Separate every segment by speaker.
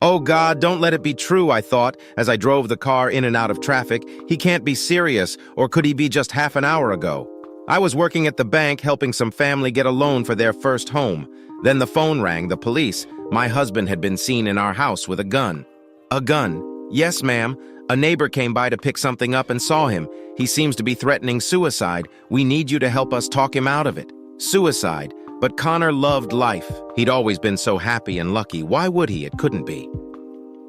Speaker 1: Oh God, don't let it be true, I thought, as I drove the car in and out of traffic. He can't be serious, or could he be just half an hour ago? I was working at the bank helping some family get a loan for their first home. Then the phone rang, the police. My husband had been seen in our house with a gun. A gun? Yes, ma'am. A neighbor came by to pick something up and saw him. He seems to be threatening suicide. We need you to help us talk him out of it. Suicide. But Connor loved life. He'd always been so happy and lucky. Why would he? It couldn't be.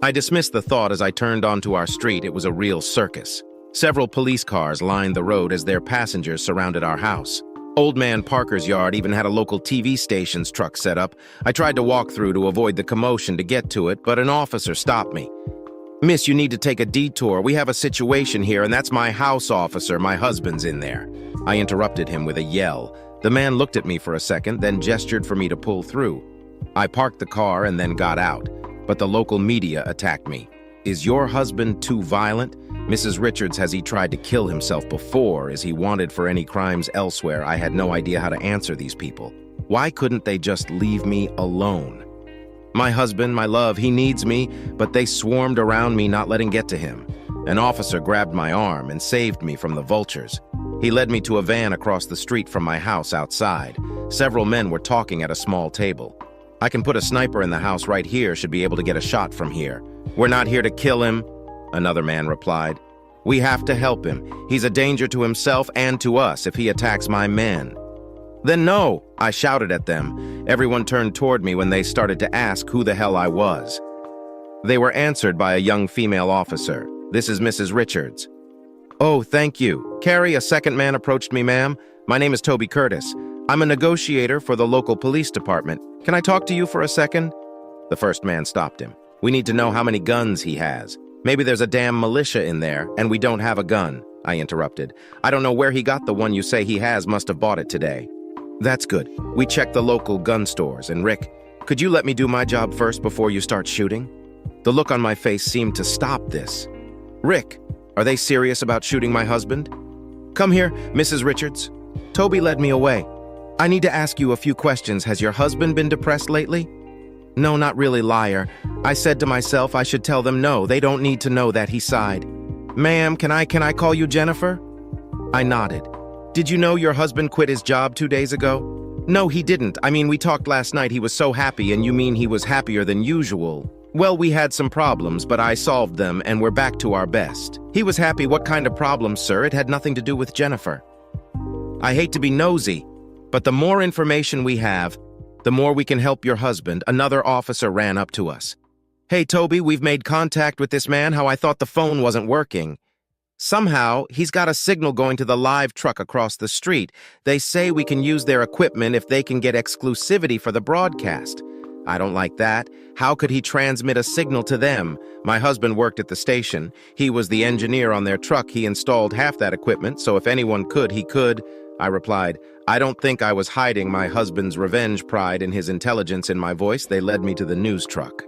Speaker 1: I dismissed the thought as I turned onto our street. It was a real circus. Several police cars lined the road as their passengers surrounded our house. Old Man Parker's yard even had a local TV station's truck set up. I tried to walk through to avoid the commotion to get to it, but an officer stopped me. Miss, you need to take a detour. We have a situation here, and that's my house, officer. My husband's in there. I interrupted him with a yell. The man looked at me for a second, then gestured for me to pull through. I parked the car and then got out, but the local media attacked me. Is your husband too violent? Mrs. Richards, has he tried to kill himself before? Is he wanted for any crimes elsewhere? I had no idea how to answer these people. Why couldn't they just leave me alone? My husband, my love, he needs me, but they swarmed around me, not letting get to him. An officer grabbed my arm and saved me from the vultures. He led me to a van across the street from my house outside. Several men were talking at a small table. I can put a sniper in the house right here, should be able to get a shot from here. We're not here to kill him, another man replied. We have to help him. He's a danger to himself and to us if he attacks my men. Then no, I shouted at them. Everyone turned toward me when they started to ask who the hell I was. They were answered by a young female officer. This is Mrs. Richards. Oh, thank you. Carrie, a second man approached me, ma'am. My name is Toby Curtis. I'm a negotiator for the local police department. Can I talk to you for a second? The first man stopped him. We need to know how many guns he has. Maybe there's a damn militia in there, and we don't have a gun, I interrupted. I don't know where he got the one you say he has, must have bought it today. That's good. We checked the local gun stores, and Rick, could you let me do my job first before you start shooting? The look on my face seemed to stop this. Rick, are they serious about shooting my husband? Come here, Mrs. Richards. Toby led me away. I need to ask you a few questions. Has your husband been depressed lately? No, not really, liar. I said to myself I should tell them no, they don't need to know that, he sighed. Ma'am, can I call you Jennifer? I nodded. Did you know your husband quit his job 2 days ago? No, he didn't. I mean, we talked last night. He was so happy, and you mean he was happier than usual. Well, we had some problems, but I solved them, and we're back to our best. He was happy. What kind of problems, sir? It had nothing to do with Jennifer. I hate to be nosy, but the more information we have, the more we can help your husband. Another officer ran up to us. Hey, Toby, we've made contact with this man. How I thought the phone wasn't working. Somehow, he's got a signal going to the live truck across the street. They say we can use their equipment if they can get exclusivity for the broadcast. I don't like that. How could he transmit a signal to them? My husband worked at the station. He was the engineer on their truck. He installed half that equipment, so if anyone could, he could. I replied, I don't think I was hiding my husband's revenge pride and his intelligence in my voice. They led me to the news truck.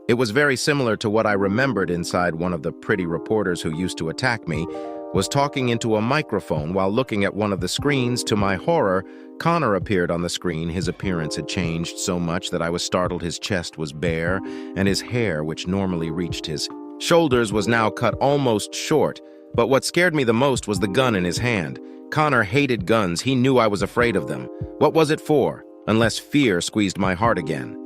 Speaker 1: It was very similar to what I remembered inside. One of the pretty reporters who used to attack me was talking into a microphone while looking at one of the screens. To my horror, Connor appeared on the screen. His appearance had changed so much that I was startled. His chest was bare, and his hair, which normally reached his shoulders, was now cut almost short. But what scared me the most was the gun in his hand. Connor hated guns. He knew I was afraid of them. What was it for? Unless fear squeezed my heart again.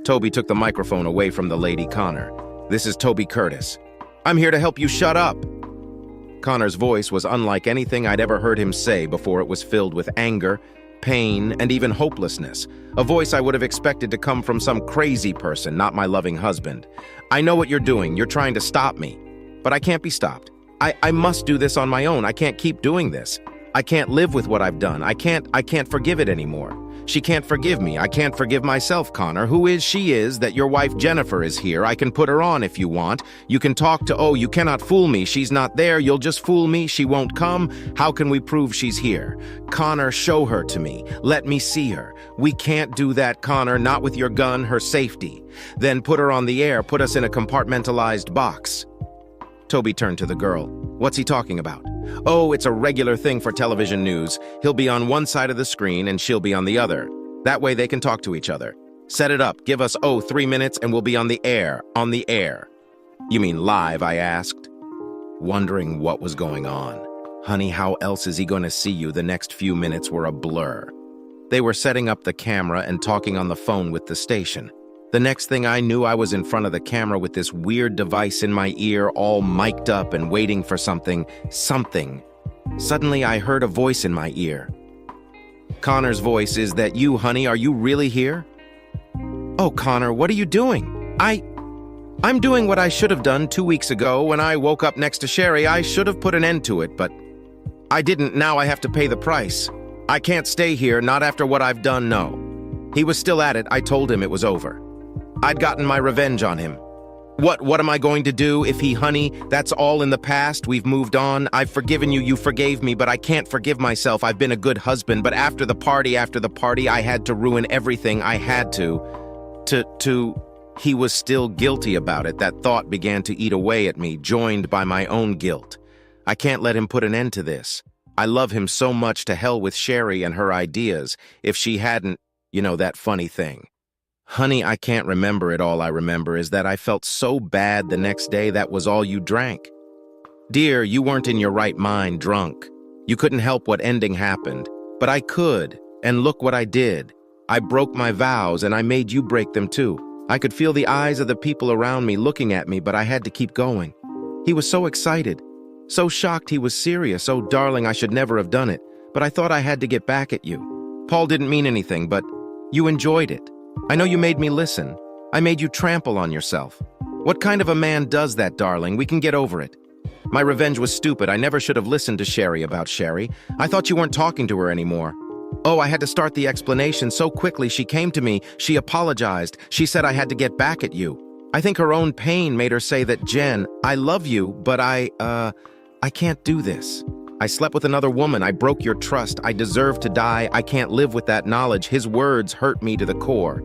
Speaker 1: Toby took the microphone away from the lady. Connor, this is Toby Curtis. I'm here to help you shut up. Connor's voice was unlike anything I'd ever heard him say before. It was filled with anger, pain, and even hopelessness. A voice I would have expected to come from some crazy person, not my loving husband. I know what you're doing. You're trying to stop me. But I can't be stopped. I must do this on my own. I can't keep doing this. I can't live with what I've done. I can't forgive it anymore. She can't forgive me. I can't forgive myself, Connor. Who is she is that your wife Jennifer is here? I can put her on if you want. You can talk to, oh, you cannot fool me. She's not there. You'll just fool me. She won't come. How can we prove she's here? Connor, show her to me. Let me see her. We can't do that, Connor, not with your gun, her safety. Then put her on the air. Put us in a compartmentalized box. Toby turned to the girl. What's he talking about? Oh, it's a regular thing for television news. He'll be on one side of the screen and she'll be on the other. That way they can talk to each other. Set it up. Give us, 3 minutes and we'll be on the air. On the air. You mean live, I asked, wondering what was going on. Honey, how else is he going to see you? The next few minutes were a blur. They were setting up the camera and talking on the phone with the station. The next thing I knew, I was in front of the camera with this weird device in my ear, all mic'd up and waiting for something. Suddenly, I heard a voice in my ear. Connor's voice. Is that you, honey? Are you really here? Oh, Connor, what are you doing? I'm doing what I should have done 2 weeks ago when I woke up next to Sherry. I should have put an end to it, but I didn't. Now I have to pay the price. I can't stay here, not after what I've done, no. He was still at it. I told him it was over. I'd gotten my revenge on him. What am I going to do if honey, that's all in the past. We've moved on. I've forgiven you. You forgave me, but I can't forgive myself. I've been a good husband, but after the party, I had to ruin everything. I had to. He was still guilty about it. That thought began to eat away at me, joined by my own guilt. I can't let him put an end to this. I love him so much. To hell with Sherry and her ideas. If she hadn't, that funny thing. Honey, I can't remember it. All I remember is that I felt so bad the next day. That was all you drank. Dear, you weren't in your right mind, drunk. You couldn't help what ending happened. But I could, and look what I did. I broke my vows, and I made you break them too. I could feel the eyes of the people around me looking at me, but I had to keep going. He was so excited, so shocked. He was serious. Oh, darling, I should never have done it, but I thought I had to get back at you. Paul didn't mean anything, but you enjoyed it. I know you made me listen. I made you trample on yourself. What kind of a man does that, darling? We can get over it. My revenge was stupid. I never should have listened to Sherry about Sherry. I thought you weren't talking to her anymore. Oh, I had to start the explanation so quickly. She came to me. She apologized. She said I had to get back at you. I think her own pain made her say that, Jen, I love you, but I can't do this. I slept with another woman. I broke your trust. I deserve to die. I can't live with that knowledge. His words hurt me to the core.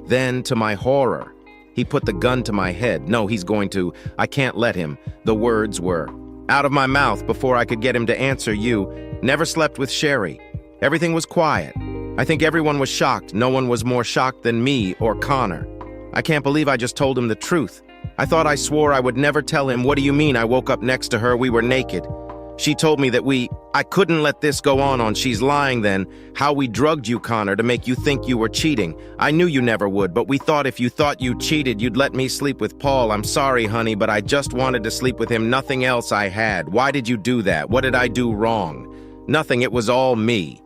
Speaker 1: Then, to my horror, he put the gun to my head. No, he's going to. I can't let him. The words were out of my mouth before I could get him to answer. You never slept with Sherry. Everything was quiet. I think everyone was shocked. No one was more shocked than me or Connor. I can't believe I just told him the truth. I thought I swore I would never tell him. What do you mean? I woke up next to her. We were naked. She told me that I couldn't let this go on. She's lying then. How we drugged you, Connor, to make you think you were cheating. I knew you never would, but we thought if you thought you cheated, you'd let me sleep with Paul. I'm sorry, honey, but I just wanted to sleep with him. Nothing else I had. Why did you do that? What did I do wrong? Nothing. It was all me.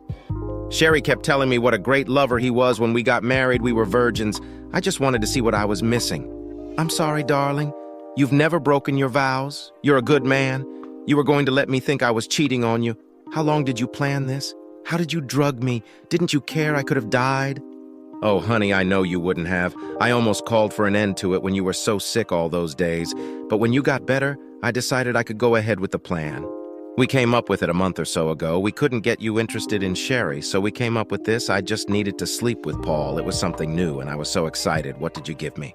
Speaker 1: Sherry kept telling me what a great lover he was when we got married. We were virgins. I just wanted to see what I was missing. I'm sorry, darling. You've never broken your vows. You're a good man. You were going to let me think I was cheating on you. How long did you plan this? How did you drug me? Didn't you care I could have died? Oh, honey, I know you wouldn't have. I almost called for an end to it when you were so sick all those days. But when you got better, I decided I could go ahead with the plan. We came up with it a month or so ago. We couldn't get you interested in Sherry, so we came up with this. I just needed to sleep with Paul. It was something new, and I was so excited. What did you give me?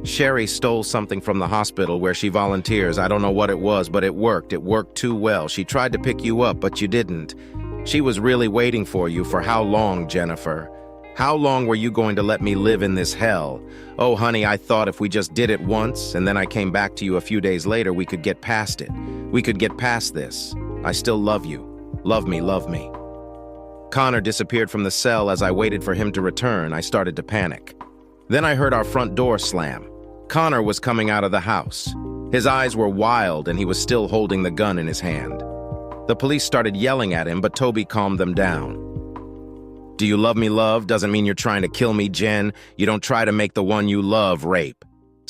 Speaker 1: Sherry stole something from the hospital where she volunteers. I don't know what it was, but it worked. It worked too well. She tried to pick you up, but you didn't. She was really waiting for you. For how long, Jennifer? How long were you going to let me live in this hell? Oh, honey, I thought if we just did it once, and then I came back to you a few days later, we could get past it. We could get past this. I still love you. Love me, love me. Connor disappeared from the cell. As I waited for him to return, I started to panic. Then I heard our front door slam. Connor was coming out of the house. His eyes were wild, and he was still holding the gun in his hand. The police started yelling at him, but Toby calmed them down. Do you love me, love? Doesn't mean you're trying to kill me, Jen. You don't try to make the one you love rape.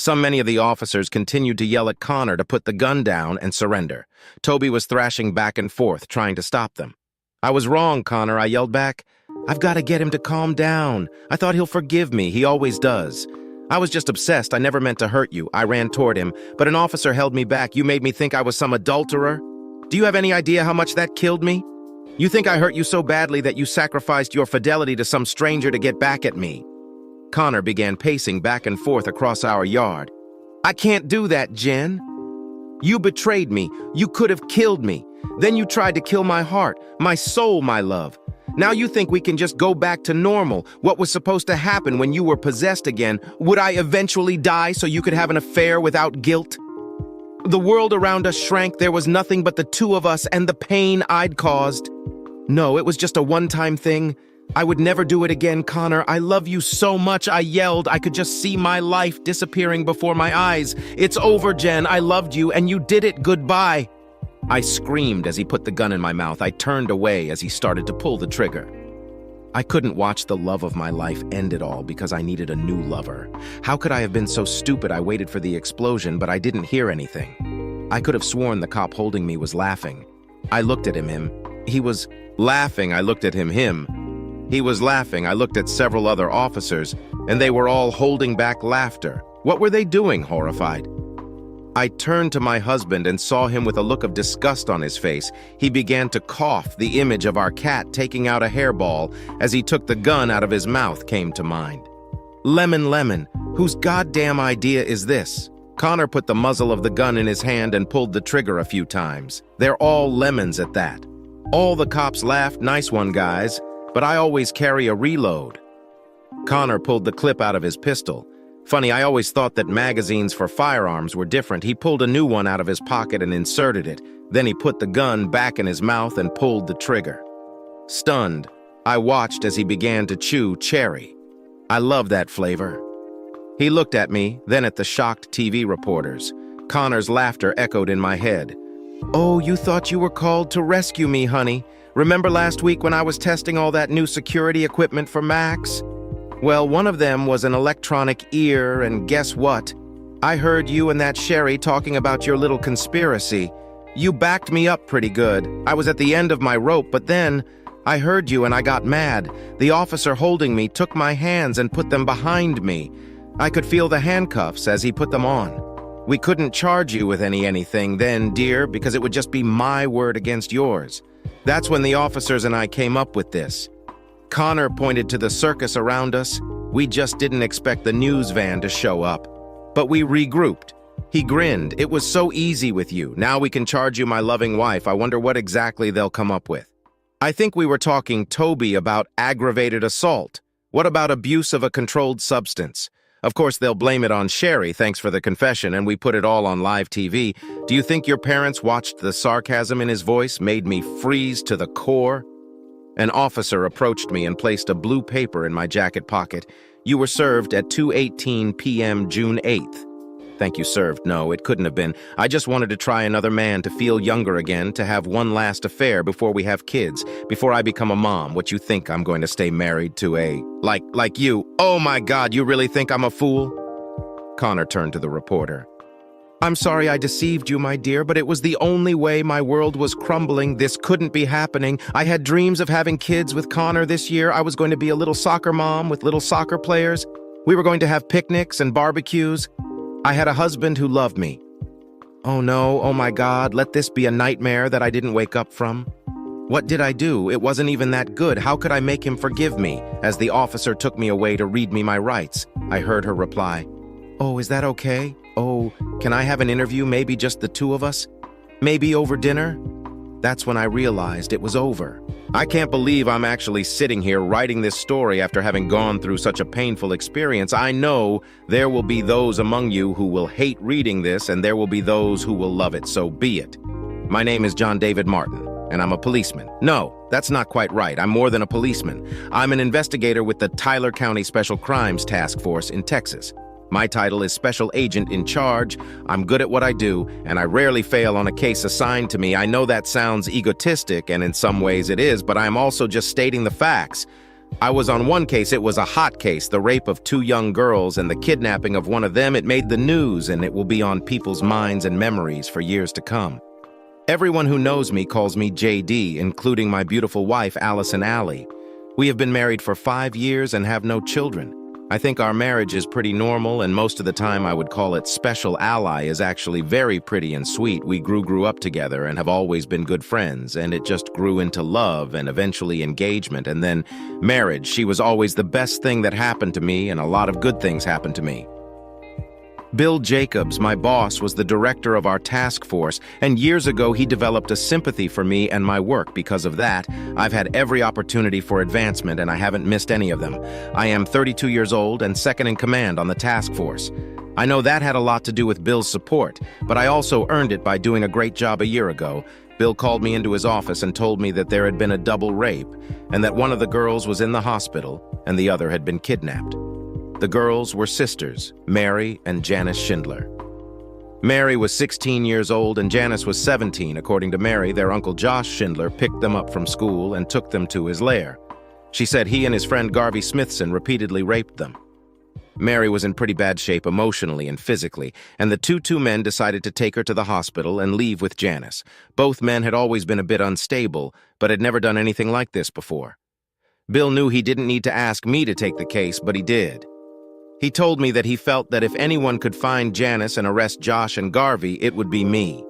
Speaker 1: Many of the officers continued to yell at Connor to put the gun down and surrender. Toby was thrashing back and forth, trying to stop them. I was wrong, Connor, I yelled back. I've got to get him to calm down. I thought he'll forgive me. He always does. I was just obsessed. I never meant to hurt you. I ran toward him, but an officer held me back. You made me think I was some adulterer. Do you have any idea how much that killed me? You think I hurt you so badly that you sacrificed your fidelity to some stranger to get back at me? Connor began pacing back and forth across our yard. I can't do that, Jen. You betrayed me. You could have killed me. Then you tried to kill my heart, my soul, my love. Now you think we can just go back to normal. What was supposed to happen when you were possessed again? Would I eventually die so you could have an affair without guilt? The world around us shrank. There was nothing but the two of us and the pain I'd caused. No, it was just a one-time thing. I would never do it again, Connor. I love you so much, I yelled. I could just see my life disappearing before my eyes. It's over, Jen. I loved you, and you did it. Goodbye. I screamed as he put the gun in my mouth. I turned away as he started to pull the trigger. I couldn't watch the love of my life end it all because I needed a new lover. How could I have been so stupid? I waited for the explosion, but I didn't hear anything. I could have sworn the cop holding me was laughing. I looked at him. He was laughing. I looked at him. He was laughing. I looked at several other officers, and they were all holding back laughter. What were they doing, horrified? I turned to my husband and saw him with a look of disgust on his face. He began to cough. The image of our cat taking out a hairball as he took the gun out of his mouth came to mind. Lemon, whose goddamn idea is this? Connor put the muzzle of the gun in his hand and pulled the trigger a few times. They're all lemons at that. All the cops laughed. Nice one, guys. But I always carry a reload. Connor pulled the clip out of his pistol. Funny, I always thought that magazines for firearms were different. He pulled a new one out of his pocket and inserted it. Then he put the gun back in his mouth and pulled the trigger. Stunned, I watched as he began to chew cherry. I love that flavor. He looked at me, then at the shocked TV reporters. Connor's laughter echoed in my head. Oh, you thought you were called to rescue me, honey. Remember last week when I was testing all that new security equipment for Max? Well, one of them was an electronic ear, and guess what? I heard you and that Sherry talking about your little conspiracy. You backed me up pretty good. I was at the end of my rope, but then I heard you and I got mad. The officer holding me took my hands and put them behind me. I could feel the handcuffs as he put them on. We couldn't charge you with anything then, dear, because it would just be my word against yours. That's when the officers and I came up with this. Connor pointed to the circus around us. We just didn't expect the news van to show up. But we regrouped. He grinned. It was so easy with you. Now we can charge you my loving wife. I wonder what exactly they'll come up with. I think we were talking, Toby, about aggravated assault. What about abuse of a controlled substance? Of course, they'll blame it on Sherry, thanks for the confession, and we put it all on live TV. Do you think your parents watched the sarcasm in his voice made me freeze to the core? An officer approached me and placed a blue paper in my jacket pocket. You were served at 2:18 p.m. June 8th. Thank you, served. No, it couldn't have been. I just wanted to try another man, to feel younger again, to have one last affair before we have kids, before I become a mom. What you think I'm going to stay married to a... Like you? Oh my God, you really think I'm a fool? Connor turned to the reporter. I'm sorry I deceived you, my dear, but it was the only way. My world was crumbling. This couldn't be happening. I had dreams of having kids with Connor this year. I was going to be a little soccer mom with little soccer players. We were going to have picnics and barbecues. I had a husband who loved me. Oh no, oh my God, let this be a nightmare that I didn't wake up from. What did I do? It wasn't even that good. How could I make him forgive me? As the officer took me away to read me my rights, I heard her reply, "Oh, is that okay? Oh, can I have an interview, maybe just the two of us? Maybe over dinner?" That's when I realized it was over. I can't believe I'm actually sitting here writing this story after having gone through such a painful experience. I know there will be those among you who will hate reading this, and there will be those who will love it, so be it. My name is John David Martin, and I'm a policeman. No, that's not quite right. I'm more than a policeman. I'm an investigator with the Tyler County Special Crimes Task Force in Texas. My title is Special Agent in Charge. I'm good at what I do, and I rarely fail on a case assigned to me. I know that sounds egotistic, and in some ways it is, but I'm also just stating the facts. I was on one case. It was a hot case, the rape of 2 young girls and the kidnapping of one of them. It made the news, and it will be on people's minds and memories for years to come. Everyone who knows me calls me JD, including my beautiful wife, Allison Alley. We have been married for 5 years and have no children. I think our marriage is pretty normal, and most of the time I would call it special. Ally is actually very pretty and sweet. We grew up together and have always been good friends, and it just grew into love and eventually engagement and then marriage. She was always the best thing that happened to me, and a lot of good things happened to me. Bill Jacobs, my boss, was the director of our task force, and years ago he developed a sympathy for me and my work. Because of that, I've had every opportunity for advancement and I haven't missed any of them. I am 32 years old and second in command on the task force. I know that had a lot to do with Bill's support, but I also earned it by doing a great job a year ago. Bill called me into his office and told me that there had been a double rape, and that one of the girls was in the hospital and the other had been kidnapped. The girls were sisters, Mary and Janice Schindler. Mary was 16 years old and Janice was 17. According to Mary, their uncle Josh Schindler picked them up from school and took them to his lair. She said he and his friend Garvey Smithson repeatedly raped them. Mary was in pretty bad shape emotionally and physically, and the two men decided to take her to the hospital and leave with Janice. Both men had always been a bit unstable, but had never done anything like this before. Bill knew he didn't need to ask me to take the case, but he did. He told me that he felt that if anyone could find Janice and arrest Josh and Garvey, it would be me.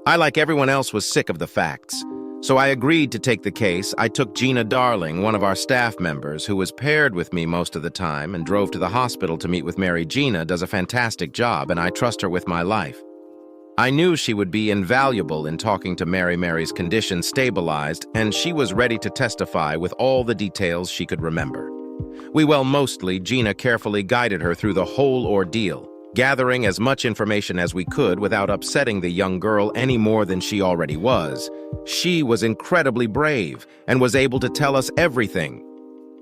Speaker 1: I, like everyone else, was sick of the facts. So I agreed to take the case. I took Gina Darling, one of our staff members, who was paired with me most of the time, and drove to the hospital to meet with Mary. Gina does a fantastic job, and I trust her with my life. I knew she would be invaluable in talking to Mary. Mary's condition stabilized, and she was ready to testify with all the details she could remember. Mostly, Gina carefully guided her through the whole ordeal, gathering as much information as we could without upsetting the young girl any more than she already was. She was incredibly brave and was able to tell us everything.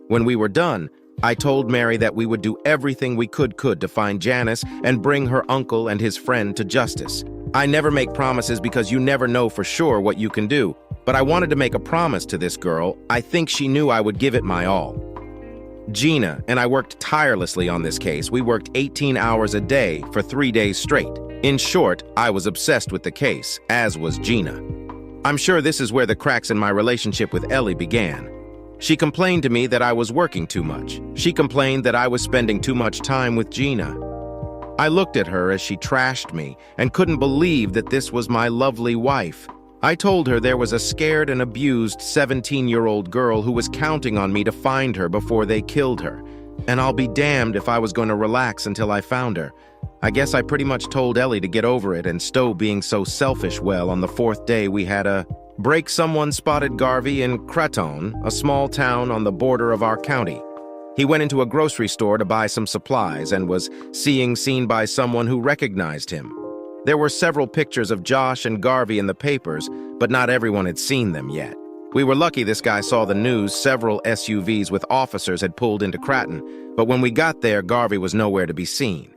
Speaker 1: When we were done, I told Mary that we would do everything we could to find Janice and bring her uncle and his friend to justice. I never make promises because you never know for sure what you can do, but I wanted to make a promise to this girl. I think she knew I would give it my all. Gina and I worked tirelessly on this case. We worked 18 hours a day for 3 days straight. In short, I was obsessed with the case, as was Gina. I'm sure this is where the cracks in my relationship with Ellie began. She complained to me that I was working too much. She complained that I was spending too much time with Gina. I looked at her as she trashed me and couldn't believe that this was my lovely wife. I told her there was a scared and abused 17-year-old girl who was counting on me to find her before they killed her, and I'll be damned if I was going to relax until I found her. I guess I pretty much told Ellie to get over it and stow being so selfish. Well, on the 4th day we had a break. Someone spotted Garvey in Creton, a small town on the border of our county. He went into a grocery store to buy some supplies and was seen by someone who recognized him. There were several pictures of Josh and Garvey in the papers, but not everyone had seen them yet. We were lucky this guy saw the news. Several SUVs with officers had pulled into Cratton, but when we got there, Garvey was nowhere to be seen.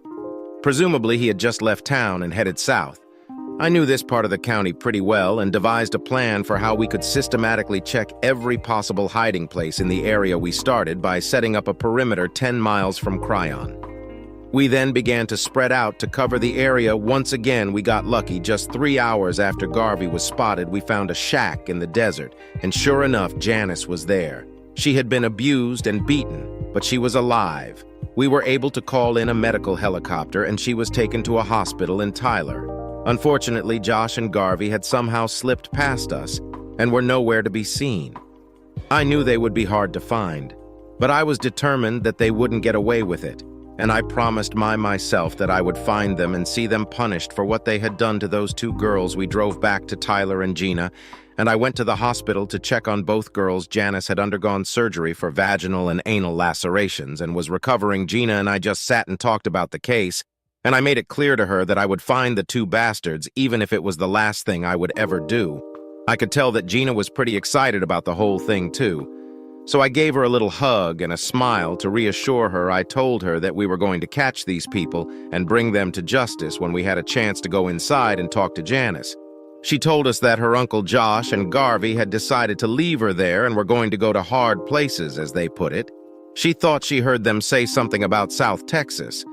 Speaker 1: Presumably, he had just left town and headed south. I knew this part of the county pretty well and devised a plan for how we could systematically check every possible hiding place in the area we started by setting up a perimeter 10 miles from Cryon. We then began to spread out to cover the area. Once again, we got lucky. Just 3 hours after Garvey was spotted, we found a shack in the desert, and sure enough, Janice was there. She had been abused and beaten, but she was alive. We were able to call in a medical helicopter, and she was taken to a hospital in Tyler. Unfortunately, Josh and Garvey had somehow slipped past us and were nowhere to be seen. I knew they would be hard to find, but I was determined that they wouldn't get away with it. And I promised myself that I would find them and see them punished for what they had done to those 2 girls. We drove back to Tyler and Gina, and I went to the hospital to check on both girls. Janice had undergone surgery for vaginal and anal lacerations and was recovering. Gina and I just sat and talked about the case, and I made it clear to her that I would find the 2 bastards, even if it was the last thing I would ever do. I could tell that Gina was pretty excited about the whole thing, too. So I gave her a little hug and a smile to reassure her. I told her that we were going to catch these people and bring them to justice when we had a chance to go inside and talk to Janice. She told us that her uncle Josh and Garvey had decided to leave her there and were going to go to hard places, as they put it. She thought she heard them say something about South Texas,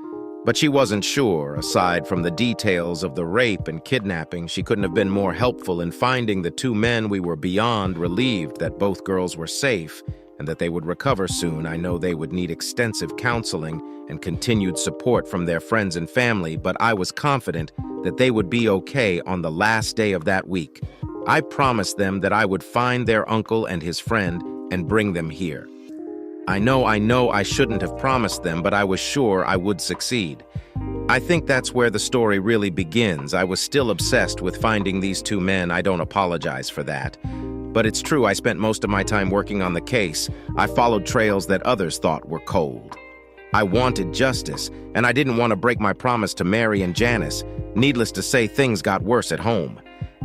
Speaker 1: but she wasn't sure. Aside from the details of the rape and kidnapping, she couldn't have been more helpful in finding the 2 men. We were beyond relieved that both girls were safe and that they would recover soon. I know they would need extensive counseling and continued support from their friends and family, but I was confident that they would be okay on the last day of that week. I promised them that I would find their uncle and his friend and bring them here. I know I shouldn't have promised them, but I was sure I would succeed. I think that's where the story really begins. I was still obsessed with finding these two men. I don't apologize for that. But it's true, I spent most of my time working on the case. I followed trails that others thought were cold. I wanted justice, and I didn't want to break my promise to Mary and Janice. Needless to say, things got worse at home.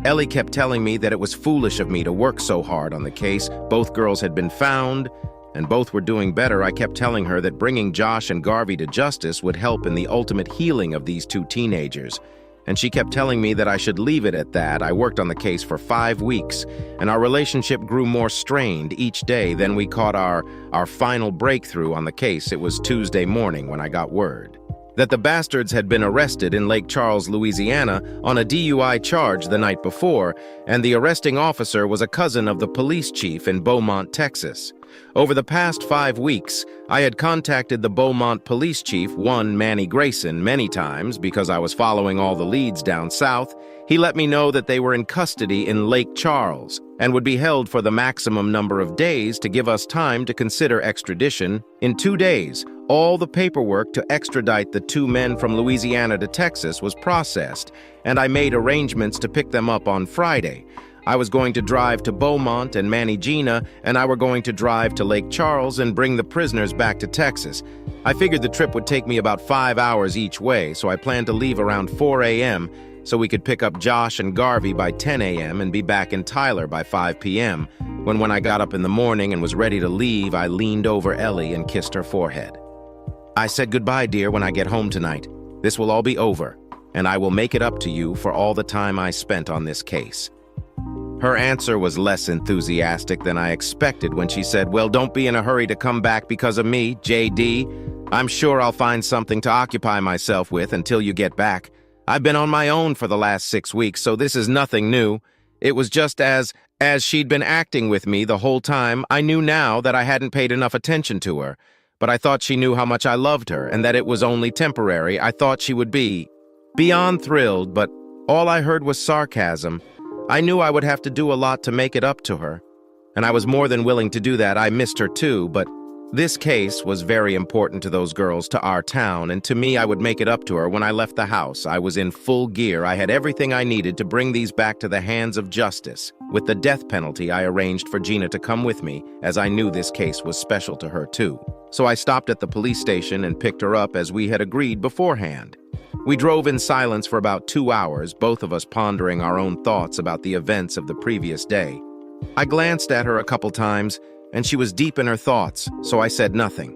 Speaker 1: Ellie kept telling me that it was foolish of me to work so hard on the case. Both girls had been found, and both were doing better. I kept telling her that bringing Josh and Garvey to justice would help in the ultimate healing of these two teenagers. And she kept telling me that I should leave it at that. I worked on the case for 5 weeks, and our relationship grew more strained each day. Then we caught our final breakthrough on the case. It was Tuesday morning when I got word that the bastards had been arrested in Lake Charles, Louisiana, on a DUI charge the night before, and the arresting officer was a cousin of the police chief in Beaumont, Texas. Over the past 5 weeks, I had contacted the Beaumont police chief, one Manny Grayson, many times because I was following all the leads down south. He let me know that they were in custody in Lake Charles and would be held for the maximum number of days to give us time to consider extradition. In 2 days, all the paperwork to extradite the two men from Louisiana to Texas was processed, and I made arrangements to pick them up on Friday. I was going to drive to Beaumont, and Manny Gina and I were going to drive to Lake Charles and bring the prisoners back to Texas. I figured the trip would take me about 5 hours each way, so I planned to leave around 4 a.m. so we could pick up Josh and Garvey by 10 a.m. and be back in Tyler by 5 p.m. When I got up in the morning and was ready to leave, I leaned over Ellie and kissed her forehead. I said, "Goodbye, dear, when I get home tonight. This will all be over, and I will make it up to you for all the time I spent on this case." Her answer was less enthusiastic than I expected when she said, "Well, don't be in a hurry to come back because of me, JD. I'm sure I'll find something to occupy myself with until you get back. I've been on my own for the last 6 weeks, so this is nothing new. It was just as she'd been acting with me the whole time. I knew now that I hadn't paid enough attention to her, but I thought she knew how much I loved her and that it was only temporary. I thought she would be beyond thrilled, but all I heard was sarcasm. I knew I would have to do a lot to make it up to her, and I was more than willing to do that. I missed her too, but this case was very important to those girls, to our town, and to me. I would make it up to her. When I left the house, I was in full gear. I had everything I needed to bring these back to the hands of justice. With the death penalty, I arranged for Gina to come with me, as I knew this case was special to her too. So I stopped at the police station and picked her up as we had agreed beforehand. We drove in silence for about 2 hours, both of us pondering our own thoughts about the events of the previous day. I glanced at her a couple times, and she was deep in her thoughts, so I said nothing.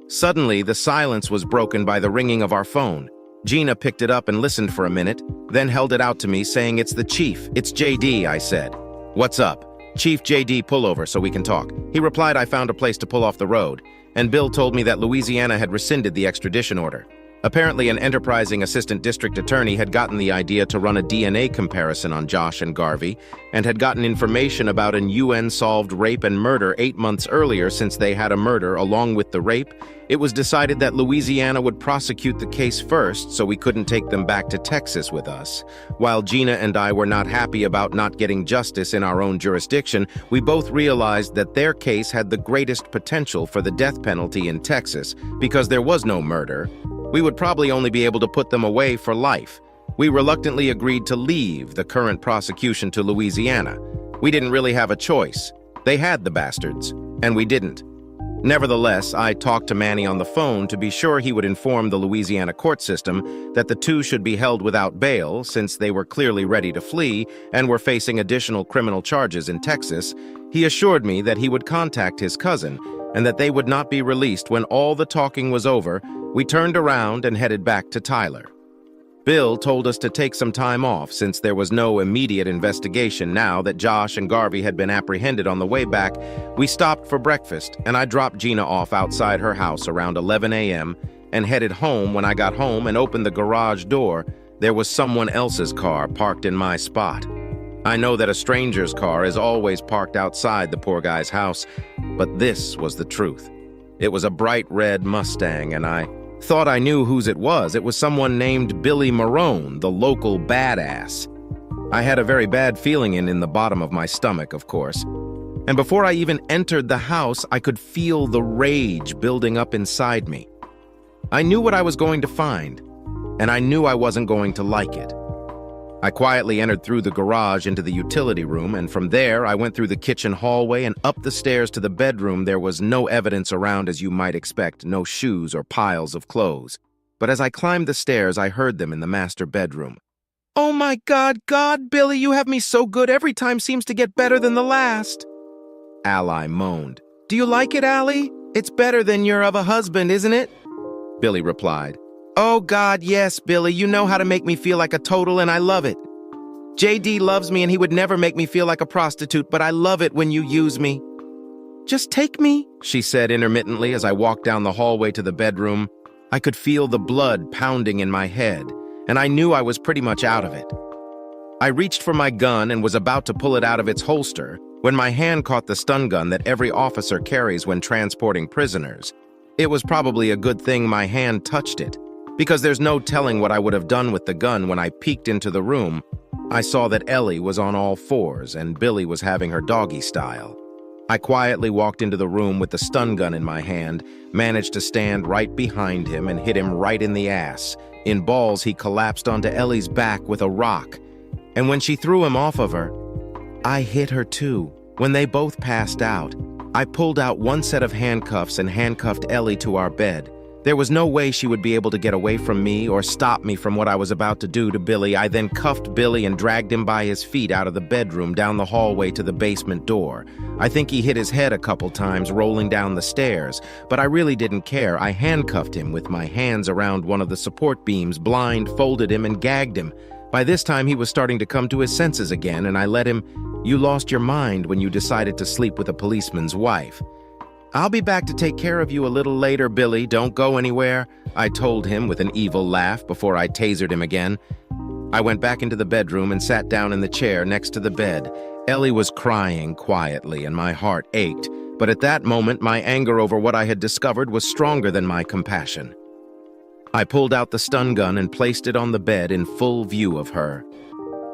Speaker 1: Suddenly, the silence was broken by the ringing of our phone. Gina picked it up and listened for a minute, then held it out to me, saying, "It's the chief. It's JD," I said. "What's up?" "Chief JD, pull over so we can talk." He replied, "I found a place to pull off the road," and Bill told me that Louisiana had rescinded the extradition order. Apparently, an enterprising assistant district attorney had gotten the idea to run a DNA comparison on Josh and Garvey, and had gotten information about an UN-solved rape and murder 8 months earlier. Since they had a murder along with the rape, it was decided that Louisiana would prosecute the case first, so we couldn't take them back to Texas with us. While Gina and I were not happy about not getting justice in our own jurisdiction, we both realized that their case had the greatest potential for the death penalty in Texas, because there was no murder. We would probably only be able to put them away for life. We reluctantly agreed to leave the current prosecution to Louisiana. We didn't really have a choice. They had the bastards, and we didn't. Nevertheless, I talked to Manny on the phone to be sure he would inform the Louisiana court system that the two should be held without bail, since they were clearly ready to flee and were facing additional criminal charges in Texas. He assured me that he would contact his cousin and that they would not be released. When all the talking was over, we turned around and headed back to Tyler. Bill told us to take some time off since there was no immediate investigation. Now that Josh and Garvey had been apprehended on the way back, we stopped for breakfast, and I dropped Gina off outside her house around 11 a.m. and headed home. When I got home and opened the garage door, there was someone else's car parked in my spot. I know that a stranger's car is always parked outside the poor guy's house, but this was the truth. It was a bright red Mustang, and I thought I knew whose it was. It was someone named Billy Marone, the local badass. I had a very bad feeling in the bottom of my stomach, of course. And before I even entered the house, I could feel the rage building up inside me. I knew what I was going to find, and I knew I wasn't going to like it. I quietly entered through the garage into the utility room, and from there I went through the kitchen hallway and up the stairs to the bedroom. There was no evidence around, as you might expect, no shoes or piles of clothes. But as I climbed the stairs, I heard them in the master bedroom. "Oh my God, Billy, you have me so good. Every time seems to get better than the last." Ally moaned. "Do you like it, Allie? It's better than your of a husband, isn't it?" Billy replied. "Oh God, yes, Billy, you know how to make me feel like a total, and I love it. JD loves me and he would never make me feel like a prostitute, but I love it when you use me." "Just take me," she said intermittently as I walked down the hallway to the bedroom. I could feel the blood pounding in my head, and I knew I was pretty much out of it. I reached for my gun and was about to pull it out of its holster when my hand caught the stun gun that every officer carries when transporting prisoners. It was probably a good thing my hand touched it, because there's no telling what I would have done with the gun. When I peeked into the room, I saw that Ellie was on all fours and Billy was having her doggy style. I quietly walked into the room with the stun gun in my hand, managed to stand right behind him and hit him right in the ass. In balls, he collapsed onto Ellie's back with a rock. And when she threw him off of her, I hit her too. When they both passed out, I pulled out one set of handcuffs and handcuffed Ellie to our bed. There was no way she would be able to get away from me or stop me from what I was about to do to Billy. I then cuffed Billy and dragged him by his feet out of the bedroom, down the hallway to the basement door. I think he hit his head a couple times rolling down the stairs, but I really didn't care. I handcuffed him with my hands around one of the support beams, blindfolded him and gagged him. By this time, he was starting to come to his senses again, and I let him, "You lost your mind when you decided to sleep with a policeman's wife. I'll be back to take care of you a little later, Billy. Don't go anywhere," I told him with an evil laugh before I tasered him again. I went back into the bedroom and sat down in the chair next to the bed. Ellie was crying quietly and my heart ached, but at that moment my anger over what I had discovered was stronger than my compassion. I pulled out the stun gun and placed it on the bed in full view of her.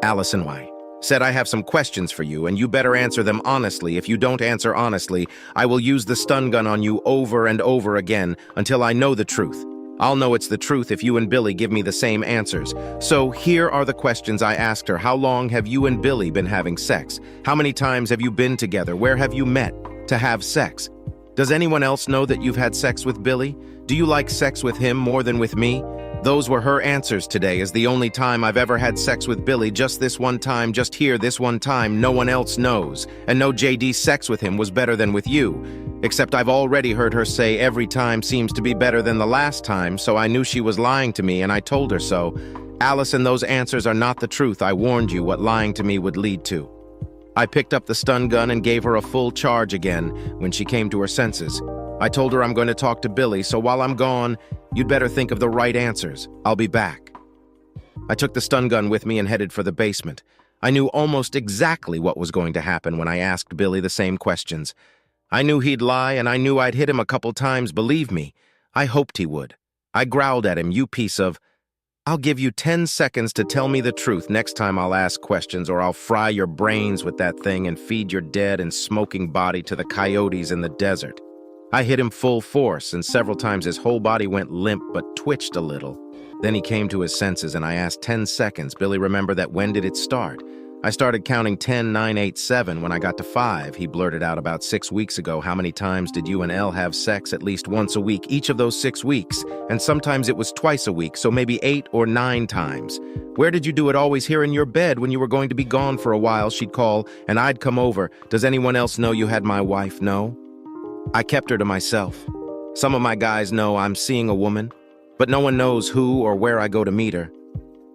Speaker 1: "Allison, why?" Said, "I have some questions for you, and you better answer them honestly. If you don't answer honestly, I will use the stun gun on you over and over again until I know the truth. I'll know it's the truth if you and Billy give me the same answers. So here are the questions I asked her. How long have you and Billy been having sex? How many times have you been together? Where have you met to have sex? Does anyone else know that you've had sex with Billy? Do you like sex with him more than with me?" Those were her answers today. Is the only time I've ever had sex with Billy, just this one time, just here, this one time. No one else knows. And no, JD's sex with him was better than with you. Except I've already heard her say every time seems to be better than the last time, so I knew she was lying to me and I told her so. Allison, those answers are not the truth. I warned you what lying to me would lead to. I picked up the stun gun and gave her a full charge again when she came to her senses. I told her I'm going to talk to Billy, so while I'm gone, you'd better think of the right answers. I'll be back. I took the stun gun with me and headed for the basement. I knew almost exactly what was going to happen when I asked Billy the same questions. I knew he'd lie, and I knew I'd hit him a couple times, believe me. I hoped he would. I growled at him, "You piece of... I'll give you 10 seconds to tell me the truth. Next time I'll ask questions, or I'll fry your brains with that thing and feed your dead and smoking body to the coyotes in the desert." I hit him full force, and several times his whole body went limp but twitched a little. Then he came to his senses, and I asked 10 seconds. Billy, remember that? When did it start? I started counting 10, 9, 8, 7 when I got to 5. He blurted out, "About 6 weeks ago. How many times did you and Elle have sex? At least once a week, each of those 6 weeks. And sometimes it was twice a week, so maybe 8 or 9 times. Where did you do it? Always here in your bed. When you were going to be gone for a while, she'd call, and I'd come over. Does anyone else know you had my wife? No? I kept her to myself. Some of my guys know I'm seeing a woman, but no one knows who or where I go to meet her.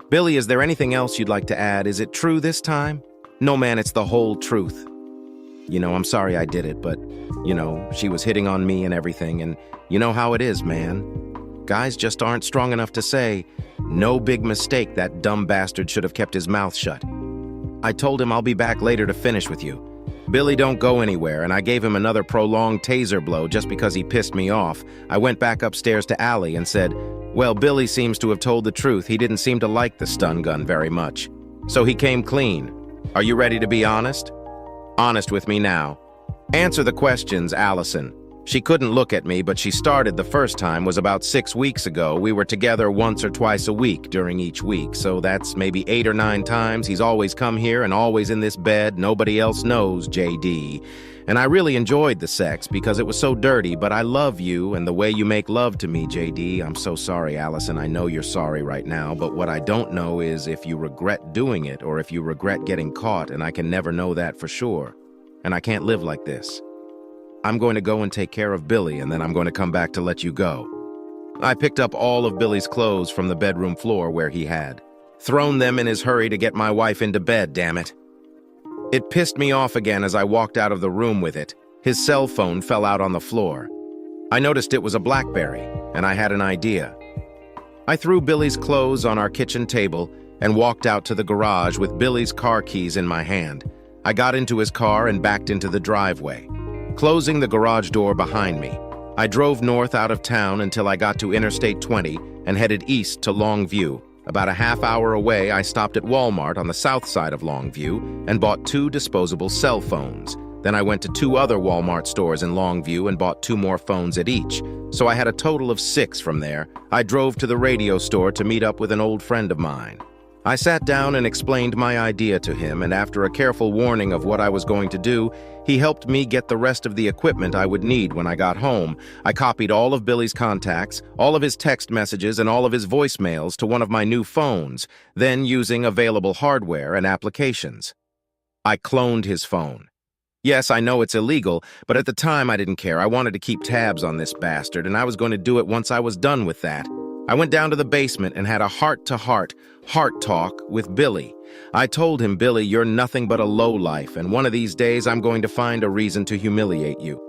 Speaker 1: Billy, is there anything else you'd like to add? Is it true this time?" "No, man, it's the whole truth. I'm sorry I did it, but, she was hitting on me and everything, and you know how it is, man. Guys just aren't strong enough to say, 'No, big mistake, that dumb bastard should have kept his mouth shut.' I told him I'll be back later to finish with you. Billy, don't go anywhere," and I gave him another prolonged taser blow just because he pissed me off. I went back upstairs to Allie and said, "Well, Billy seems to have told the truth. He didn't seem to like the stun gun very much. So he came clean. Are you ready to be honest? Honest with me now. Answer the questions, Allison. She couldn't look at me, but she started the first time was about 6 weeks ago. We were together once or twice a week during each week, so that's maybe 8 or 9 times. He's always come here and always in this bed. Nobody else knows, JD. And I really enjoyed the sex because it was so dirty, but I love you and the way you make love to me, JD. I'm so sorry, Allison. I know you're sorry right now, but what I don't know is if you regret doing it or if you regret getting caught, and I can never know that for sure. And I can't live like this. I'm going to go and take care of Billy, and then I'm going to come back to let you go. I picked up all of Billy's clothes from the bedroom floor where he had thrown them in his hurry to get my wife into bed, damn it. It pissed me off again as I walked out of the room with it. His cell phone fell out on the floor. I noticed it was a BlackBerry, and I had an idea. I threw Billy's clothes on our kitchen table and walked out to the garage with Billy's car keys in my hand. I got into his car and backed into the driveway, closing the garage door behind me. I drove north out of town until I got to Interstate 20 and headed east to Longview. About a half hour away, I stopped at Walmart on the south side of Longview and bought 2 disposable cell phones. Then I went to 2 other Walmart stores in Longview and bought 2 more phones at each. So I had a total of 6 from there. I drove to the radio store to meet up with an old friend of mine. I sat down and explained my idea to him, and after a careful warning of what I was going to do, he helped me get the rest of the equipment I would need when I got home. I copied all of Billy's contacts, all of his text messages, and all of his voicemails to one of my new phones, then using available hardware and applications. I cloned his phone. Yes, I know it's illegal, but at the time I didn't care. I wanted to keep tabs on this bastard, and I was going to do it once I was done with that. I went down to the basement and had a heart talk with Billy. I told him, Billy, you're nothing but a lowlife, and one of these days I'm going to find a reason to humiliate you.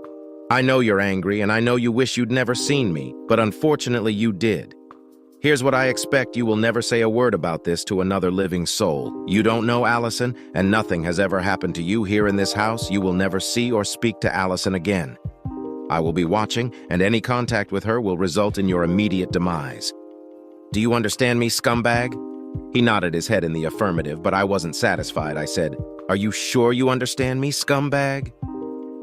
Speaker 1: I know you're angry, and I know you wish you'd never seen me, but unfortunately you did. Here's what I expect: you will never say a word about this to another living soul. You don't know Allison, and nothing has ever happened to you here in this house. You will never see or speak to Allison again. I will be watching, and any contact with her will result in your immediate demise. Do you understand me, scumbag? He nodded his head in the affirmative, but I wasn't satisfied. I said, Are you sure you understand me, scumbag?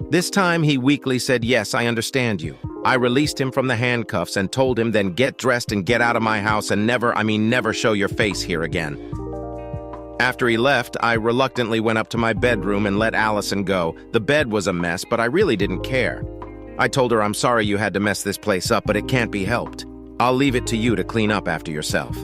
Speaker 1: This time he weakly said, Yes, I understand you. I released him from the handcuffs and told him, then get dressed and get out of my house and never show your face here again. After he left, I reluctantly went up to my bedroom and let Allison go. The bed was a mess, but I really didn't care. I told her, I'm sorry you had to mess this place up, but it can't be helped. I'll leave it to you to clean up after yourself.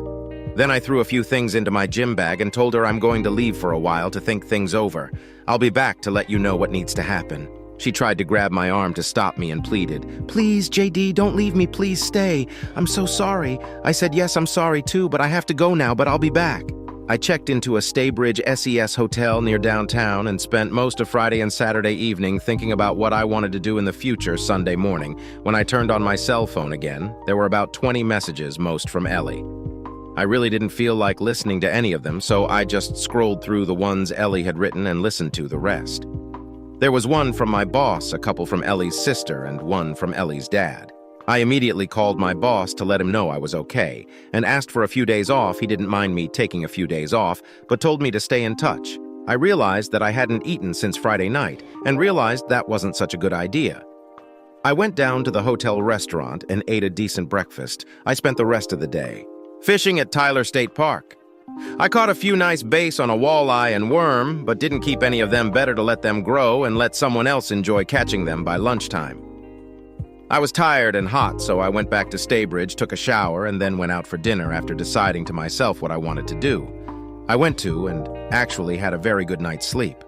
Speaker 1: Then I threw a few things into my gym bag and told her I'm going to leave for a while to think things over. I'll be back to let you know what needs to happen. She tried to grab my arm to stop me and pleaded, Please, JD, don't leave me, please stay. I'm so sorry. I said, yes, I'm sorry too, but I have to go now, but I'll be back. I checked into a Staybridge SES hotel near downtown and spent most of Friday and Saturday evening thinking about what I wanted to do in the future Sunday morning. When I turned on my cell phone again, there were about 20 messages, most from Ellie. I really didn't feel like listening to any of them, so I just scrolled through the ones Ellie had written and listened to the rest. There was one from my boss, a couple from Ellie's sister, and one from Ellie's dad. I immediately called my boss to let him know I was okay, and asked for a few days off. He didn't mind me taking a few days off, but told me to stay in touch. I realized that I hadn't eaten since Friday night, and realized that wasn't such a good idea. I went down to the hotel restaurant and ate a decent breakfast. I spent the rest of the day fishing at Tyler State Park. I caught a few nice bass on a walleye and worm, but didn't keep any of them. Better to let them grow and let someone else enjoy catching them by lunchtime. I was tired and hot, so I went back to Staybridge, took a shower, and then went out for dinner after deciding to myself what I wanted to do. I went to and actually had a very good night's sleep.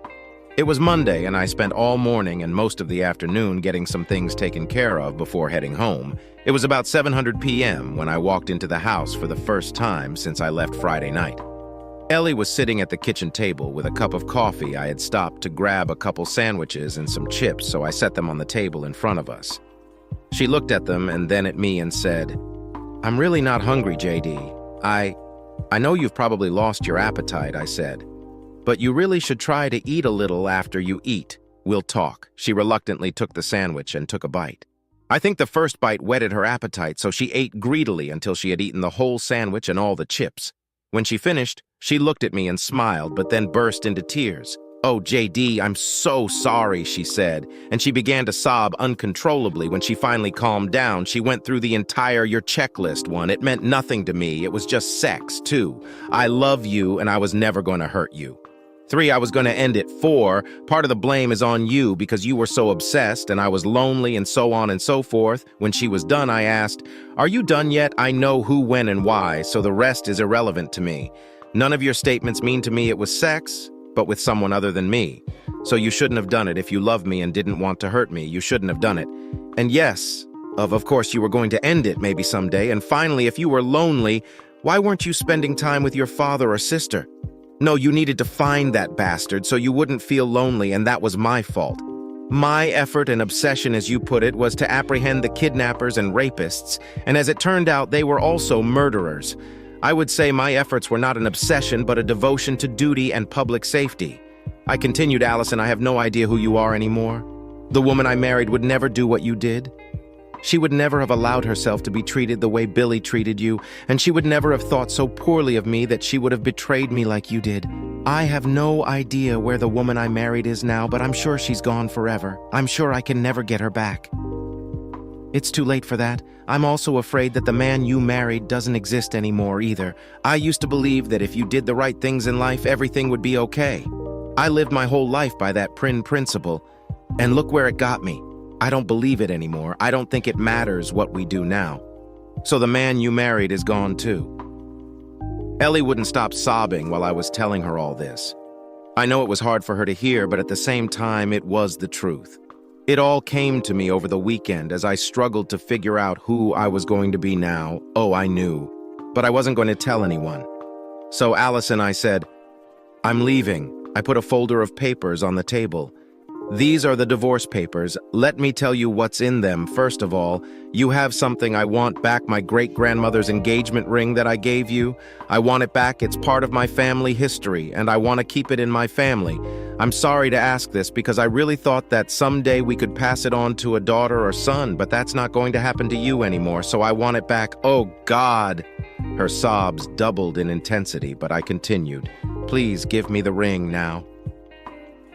Speaker 1: It was Monday, and I spent all morning and most of the afternoon getting some things taken care of before heading home. It was about 7:00 p.m. when I walked into the house for the first time since I left Friday night. Ellie was sitting at the kitchen table with a cup of coffee. I had stopped to grab a couple sandwiches and some chips, so I set them on the table in front of us. She looked at them and then at me and said, I'm really not hungry, JD. I know you've probably lost your appetite, I said. But you really should try to eat a little after you eat. We'll talk. She reluctantly took the sandwich and took a bite. I think the first bite whetted her appetite, so she ate greedily until she had eaten the whole sandwich and all the chips. When she finished, she looked at me and smiled, but then burst into tears. "Oh, JD, I'm so sorry," she said, and she began to sob uncontrollably. When she finally calmed down, she went through the entire "your checklist" one. It meant nothing to me. It was just sex. 2, I love you and I was never going to hurt you. 3, I was going to end it. 4, part of the blame is on you because you were so obsessed and I was lonely and so on and so forth. When she was done, I asked, "Are you done yet? I know who, when, and why, so the rest is irrelevant to me. None of your statements mean to me it was sex, but with someone other than me. So you shouldn't have done it. If you loved me and didn't want to hurt me, you shouldn't have done it. And yes, of course you were going to end it maybe someday. And finally, if you were lonely, why weren't you spending time with your father or sister? No, you needed to find that bastard so you wouldn't feel lonely, and that was my fault. My effort and obsession, as you put it, was to apprehend the kidnappers and rapists, and as it turned out, they were also murderers. I would say my efforts were not an obsession, but a devotion to duty and public safety." I continued, "Allison, I have no idea who you are anymore. The woman I married would never do what you did. She would never have allowed herself to be treated the way Billy treated you, and she would never have thought so poorly of me that she would have betrayed me like you did. I have no idea where the woman I married is now, but I'm sure she's gone forever. I'm sure I can never get her back. It's too late for that. I'm also afraid that the man you married doesn't exist anymore either. I used to believe that if you did the right things in life, everything would be okay. I lived my whole life by that principle, and look where it got me. I don't believe it anymore. I don't think it matters what we do now. So the man you married is gone too." Ellie wouldn't stop sobbing while I was telling her all this. I know it was hard for her to hear, but at the same time, it was the truth. It all came to me over the weekend as I struggled to figure out who I was going to be now. Oh, I knew, but I wasn't going to tell anyone. "So, Allison," I said, "I'm leaving." I put a folder of papers on the table. "These are the divorce papers. Let me tell you what's in them. First of all, you have something I want back, my great-grandmother's engagement ring that I gave you. I want it back. It's part of my family history, and I want to keep it in my family. I'm sorry to ask this because I really thought that someday we could pass it on to a daughter or son, but that's not going to happen to you anymore, so I want it back." "Oh, God!" Her sobs doubled in intensity, but I continued. "Please give me the ring now."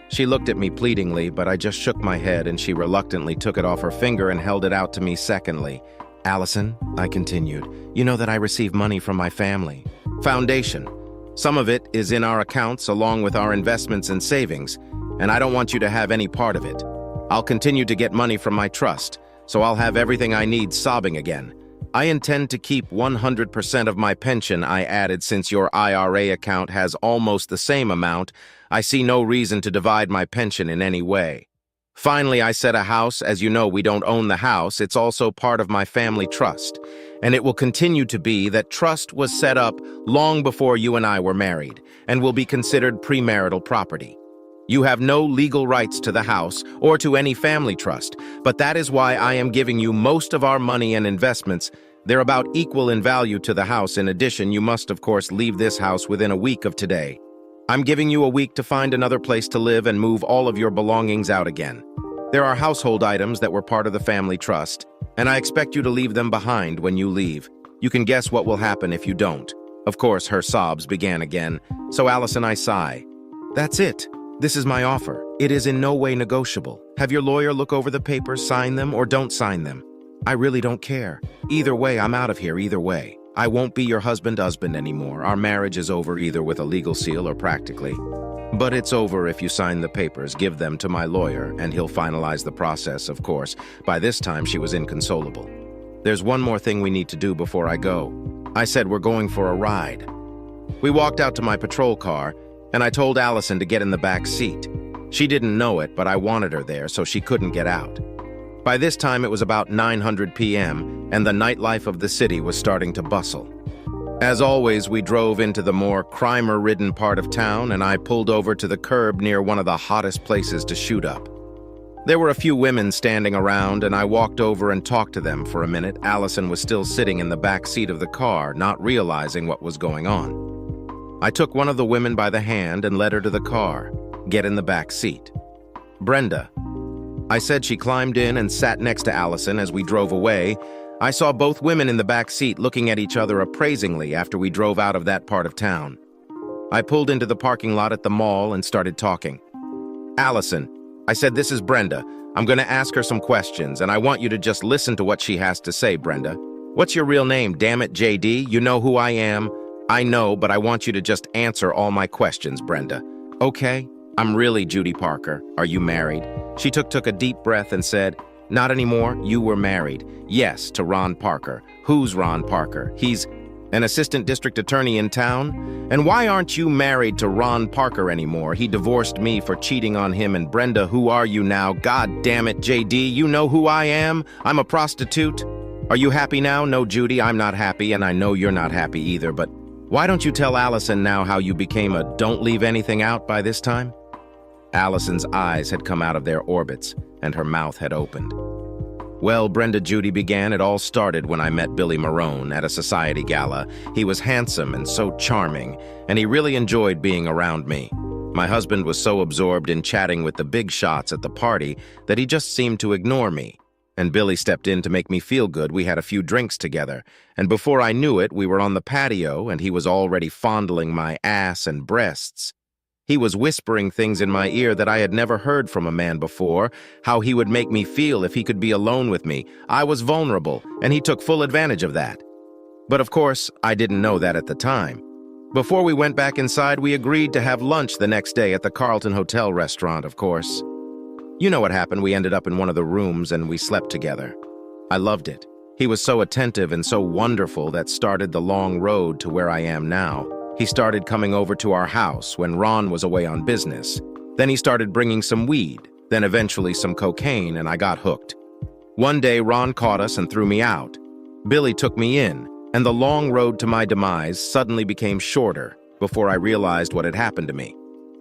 Speaker 1: She looked at me pleadingly, but I just shook my head and she reluctantly took it off her finger and held it out to me secondly. "Allison," I continued, "you know that I receive money from my family foundation. Some of it is in our accounts along with our investments and savings, and I don't want you to have any part of it. I'll continue to get money from my trust, so I'll have everything I need." Sobbing again. "I intend to keep 100% of my pension," I added, "since your IRA account has almost the same amount. I see no reason to divide my pension in any way. Finally, I said, a house, as you know, we don't own the house. It's also part of my family trust, and it will continue to be. That trust was set up long before you and I were married and will be considered premarital property. You have no legal rights to the house or to any family trust, but that is why I am giving you most of our money and investments. They're about equal in value to the house. In addition, you must, of course, leave this house within a week of today. I'm giving you a week to find another place to live and move all of your belongings out again. There are household items that were part of the family trust, and I expect you to leave them behind when you leave. You can guess what will happen if you don't." Of course, her sobs began again. "So, Allison," I sigh, "that's it. This is my offer. It is in no way negotiable. Have your lawyer look over the papers, sign them, or don't sign them. I really don't care. Either way, I'm out of here either way. I won't be your husband anymore. Our marriage is over either with a legal seal or practically. But it's over if you sign the papers, give them to my lawyer, and he'll finalize the process, of course." By this time, she was inconsolable. "There's one more thing we need to do before I go." I said, "We're going for a ride." We walked out to my patrol car, and I told Allison to get in the back seat. She didn't know it, but I wanted her there, so she couldn't get out. By this time, it was about 9:00 p.m., and the nightlife of the city was starting to bustle. As always, we drove into the more crime-ridden part of town, and I pulled over to the curb near one of the hottest places to shoot up. There were a few women standing around, and I walked over and talked to them for a minute. Allison was still sitting in the back seat of the car, not realizing what was going on. I took one of the women by the hand and led her to the car. "Get in the back seat." "Brenda," I said. She climbed in and sat next to Allison. As we drove away, I saw both women in the back seat looking at each other appraisingly after we drove out of that part of town. I pulled into the parking lot at the mall and started talking. Allison, I said, this is Brenda. I'm going to ask her some questions, and I want you to just listen to what she has to say, Brenda. What's your real name, damn it, JD? You know who I am? I know, but I want you to just answer all my questions, Brenda. Okay? I'm really Judy Parker. Are you married? She took a deep breath and said, not anymore. You were married. Yes, to Ron Parker. Who's Ron Parker? He's an assistant district attorney in town? And why aren't you married to Ron Parker anymore? He divorced me for cheating on him. And Brenda, who are you now? God damn it, JD, you know who I am? I'm a prostitute. Are you happy now? No, Judy, I'm not happy, and I know you're not happy either, but why don't you tell Allison now how you became a don't leave anything out by this time? Allison's eyes had come out of their orbits, and her mouth had opened. Well, Brenda, Judy began, it all started when I met Billy Marone at a society gala. He was handsome and so charming, and he really enjoyed being around me. My husband was so absorbed in chatting with the big shots at the party that he just seemed to ignore me. And Billy stepped in to make me feel good. We had a few drinks together, and before I knew it, we were on the patio, and he was already fondling my ass and breasts. He was whispering things in my ear that I had never heard from a man before, how he would make me feel if he could be alone with me. I was vulnerable, and he took full advantage of that. But of course, I didn't know that at the time. Before we went back inside, we agreed to have lunch the next day at the Carlton Hotel restaurant, of course. You know what happened. We ended up in one of the rooms and we slept together. I loved it. He was so attentive and so wonderful that started the long road to where I am now. He started coming over to our house when Ron was away on business. Then he started bringing some weed, then eventually some cocaine, and I got hooked. One day, Ron caught us and threw me out. Billy took me in, and the long road to my demise suddenly became shorter before I realized what had happened to me.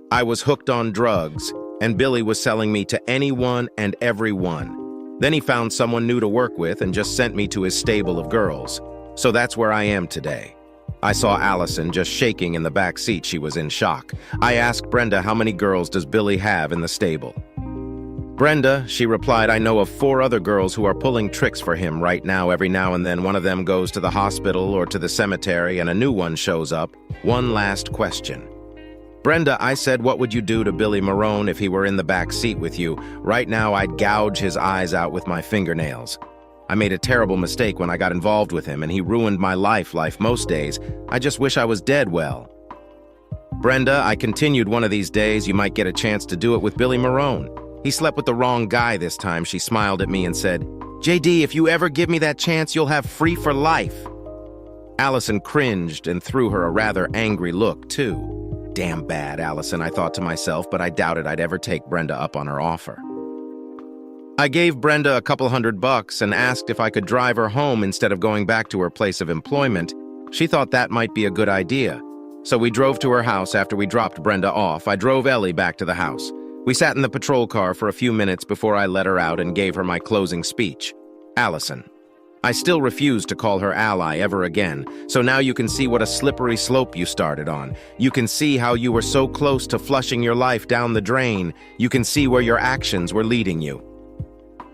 Speaker 1: I was hooked on drugs, and Billy was selling me to anyone and everyone. Then he found someone new to work with and just sent me to his stable of girls. So that's where I am today. I saw Allison just shaking in the back seat. She was in shock. I asked Brenda, how many girls does Billy have in the stable? Brenda, she replied, I know of 4 other girls who are pulling tricks for him right now. Every now and then one of them goes to the hospital or to the cemetery and a new one shows up. One last question. Brenda, I said, what would you do to Billy Marone if he were in the back seat with you? Right now, I'd gouge his eyes out with my fingernails. I made a terrible mistake when I got involved with him, and he ruined my life most days. I just wish I was dead well. Brenda, I continued, one of these days, you might get a chance to do it with Billy Marone. He slept with the wrong guy this time. She smiled at me and said, JD, if you ever give me that chance, you'll have free for life. Allison cringed and threw her a rather angry look, too. Damn bad, Allison, I thought to myself, but I doubted I'd ever take Brenda up on her offer. I gave Brenda a couple $100 and asked if I could drive her home instead of going back to her place of employment. She thought that might be a good idea. So we drove to her house after we dropped Brenda off. I drove Ellie back to the house. We sat in the patrol car for a few minutes before I let her out and gave her my closing speech. Allison. I still refuse to call her ally ever again, so now you can see what a slippery slope you started on. You can see how you were so close to flushing your life down the drain. You can see where your actions were leading you.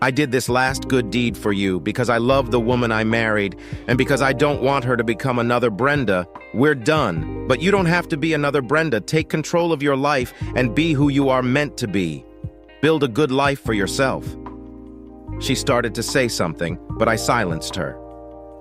Speaker 1: I did this last good deed for you because I love the woman I married and because I don't want her to become another Brenda. We're done, but you don't have to be another Brenda. Take control of your life and be who you are meant to be. Build a good life for yourself. She started to say something, but I silenced her.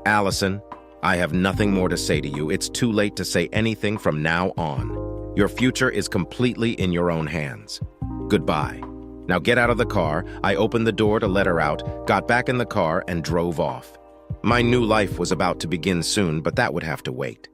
Speaker 1: Allison, I have nothing more to say to you. It's too late to say anything from now on. Your future is completely in your own hands. Goodbye. Now get out of the car. I opened the door to let her out, got back in the car, and drove off. My new life was about to begin soon, but that would have to wait.